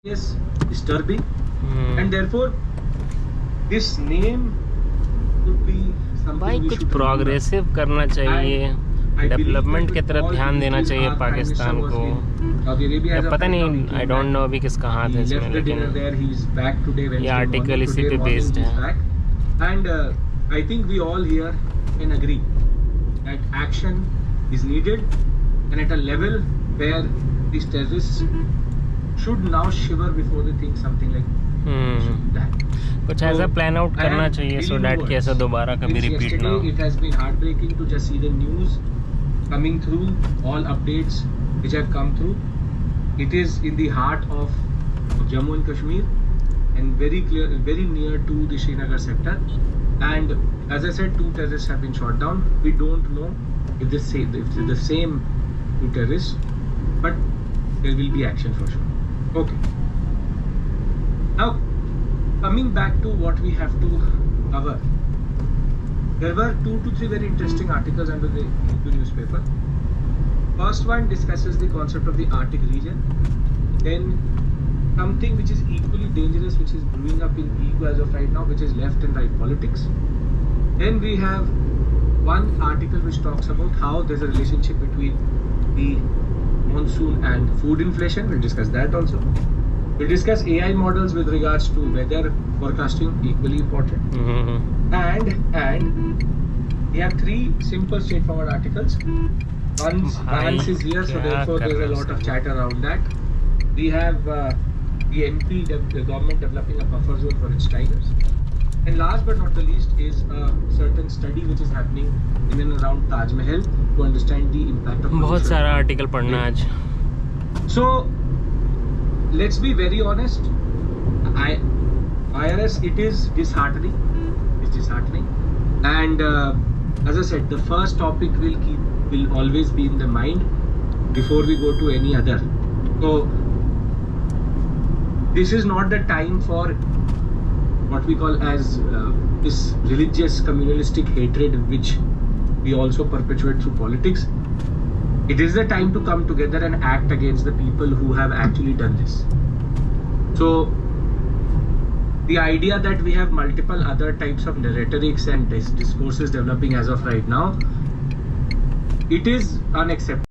is disturbing, and therefore this name could be something भाई we कुछ should progressive करना चाहिए, डेवलपमेंट की तरफ ध्यान देना चाहिए पाकिस्तान को। या पता नहीं, आई डोंट नो अभी किसका हाथ है इसमें, लेकिन ये आर्टिकल इसी पे बेस्ड है। And I think we all here can agree that action is needed, and at a level where these terrorists should now shiver before they think something like that. कुछ ऐसा प्लान आउट करना चाहिए so that कि ऐसा दोबारा कभी repeat ना हो। It has been heartbreaking to just see the news coming through, all updates which have come through. It is in the heart of Jammu and Kashmir and very near to the Srinagar sector. And as I said, 2 terrorists have been shot down. We don't know if they're the same 2 terrorists, but there will be action for sure. Okay. Now, coming back to what we have to cover, there were 2 to 3 very interesting articles under the Hindu newspaper. First one discusses the concept of the Arctic region. Then something which is equally dangerous, which is brewing up in EU as of right now, which is left and right politics. Then we have one article which talks about how there's a relationship between the monsoon and food inflation. We'll discuss that also. We'll discuss AI models with regards to weather forecasting, equally important. And we have 3 simple, straightforward articles. Once is here, so therefore there's a lot of chat around that. We have the MP, the government developing a buffer zone for its tigers. And last but not the least is a certain study which is happening in and around Taj Mahal to understand the impact of बहुत सारा article पढ़ना आज। So let's be very honest, IRS, it is disheartening. It's disheartening, and as I said, the first topic will always be in the mind before we go to any other. So this is not the time for what we call as this religious communalistic hatred which we also perpetuate through politics. It is the time to come together and act against the people who have actually done this. So the idea that we have multiple other types of rhetorics and discourses developing as of right now, it is unacceptable.